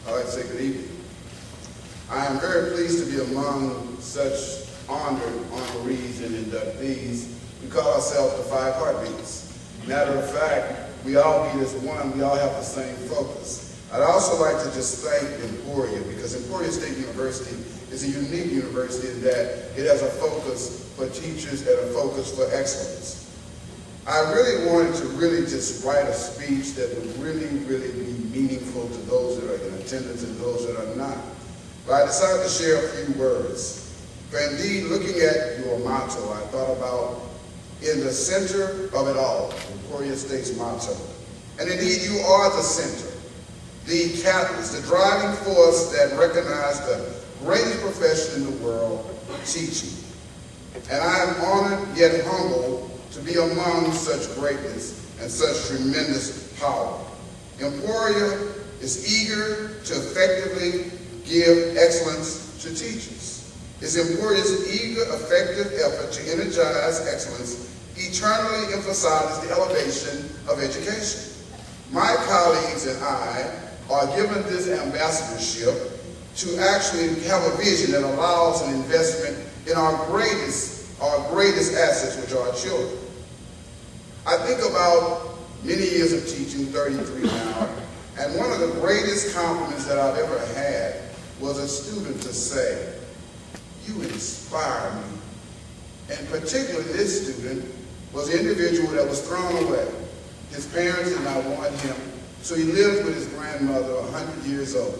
I'd like to say good evening. I am very pleased to be among such honored honorees and inductees. We call ourselves the Five Heartbeats. Matter of fact, we all beat as one, we all have the same focus. I'd also like to just thank Emporia, because Emporia State University is a unique university in that it has a focus for teachers and a focus for excellence. I really wanted to just write a speech that would really be meaningful to those that are in attendance and those that are not. But I decided to share a few words. For indeed, looking at your motto, I thought about in the center of it all, Emporia State's motto. And indeed, you are the center, the catalyst, the driving force that recognized the greatest profession in the world, teaching. And I am honored yet humbled to be among such greatness and such tremendous power. Emporia is eager to effectively give excellence to teachers. It's Emporia's eager, effective effort to energize excellence eternally emphasizes the elevation of education. My colleagues and I are given this ambassadorship to actually have a vision that allows an investment in our greatest assets, which are our children. I think about many years of teaching, 33 now, and one of the greatest compliments that I've ever had was a student to say, "You inspire me." And particularly this student was an individual that was thrown away. His parents did not want him, so he lived with his grandmother 100 years old.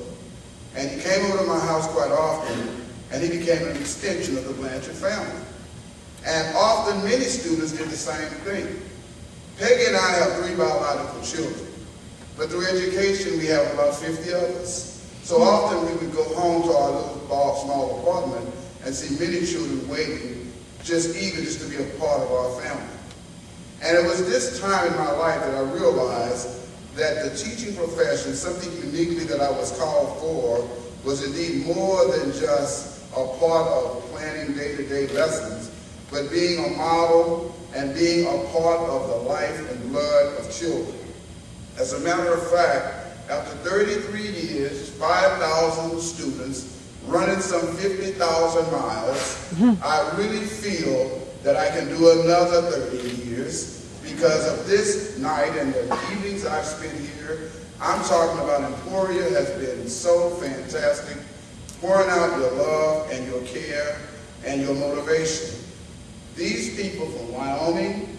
And he came over to my house quite often, and he became an extension of the Blanchard family. And often many students did the same thing. Peggy and I have 3 biological children, but through education we have about 50 others. So often we would go home to our little small apartment and see many children waiting, just eager just to be a part of our family. And it was this time in my life that I realized that the teaching profession, something uniquely that I was called for, was indeed more than just a part of planning day-to-day lessons, but being a model and being a part of the life and blood of children. As a matter of fact, after 33 years, 5,000 students, running some 50,000 miles, I really feel that I can do another 30 years because of this night and the evenings I've spent here. I'm talking about Emporia has been so fantastic, pouring out your love and your care and your motivation. These people from Wyoming,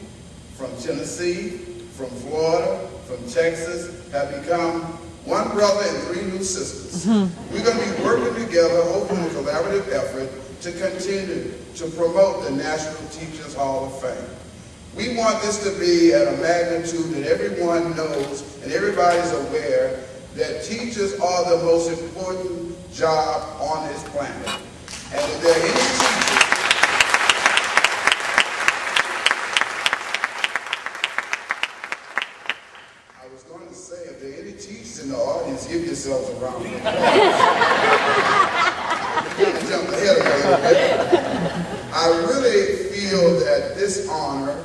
from Tennessee, from Florida, from Texas have become one brother and 3 new sisters. We're going to be working together, hopefully in a collaborative effort, to continue to promote the National Teachers Hall of Fame. We want this to be at a magnitude that everyone knows and everybody's aware that teachers are the most important job on this planet. And if there are any teachers, I was going to say, if there are any teachers in the audience, give yourselves a round of applause. I jumped ahead of me a little bit. I really feel that this honor,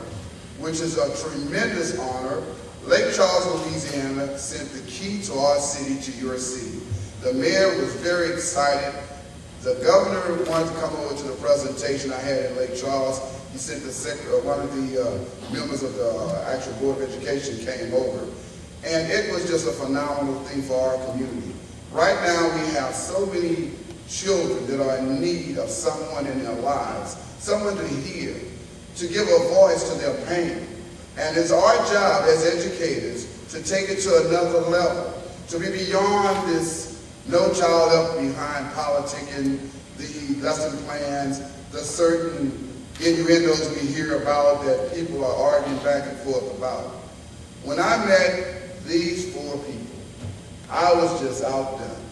which is a tremendous honor, Lake Charles, Louisiana sent the key to our city to your city. The mayor was very excited. The governor wanted to come over to the presentation I had in Lake Charles. He sent one of the members of the actual Board of Education came over. And it was just a phenomenal thing for our community. Right now we have so many children that are in need of someone in their lives, someone to hear, to give a voice to their pain. And it's our job as educators to take it to another level, to be beyond this no child left behind politicking, the lesson plans, the certain innuendos we hear about that people are arguing back and forth about. When I met these 4 people, I was just outdone.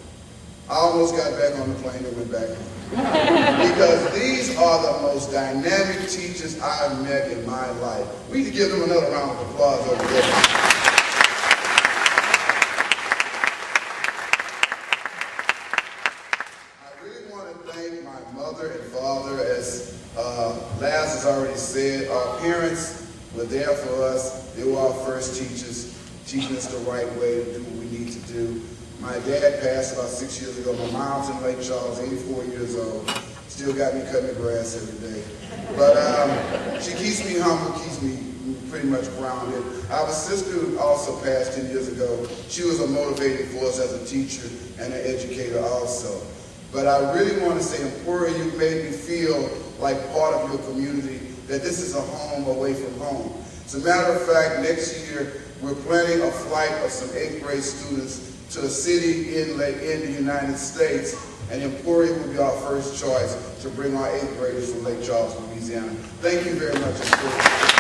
I almost got back on the plane and went back home. Because these are the most dynamic teachers I've met in my life. We need to give them another round of applause over there. I really want to thank my mother and father. As Laz has already said, our parents were there for us. They were our first teachers, teaching us the right way to do what we need to do. My dad passed about 6 years ago. My mom's in Lake Charles, 84 years old. Still got me cutting the grass every day. But she keeps me humble, keeps me pretty much grounded. I have a sister who also passed 10 years ago. She was a motivating force as a teacher and an educator also. But I really want to say, Emporia, you've made me feel like part of your community, that this is a home away from home. As a matter of fact, next year, we're planning a flight of some 8th grade students to a city in the United States, and Emporia will be our first choice to bring our 8th graders from Lake Charles, Louisiana. Thank you very much, Emporia.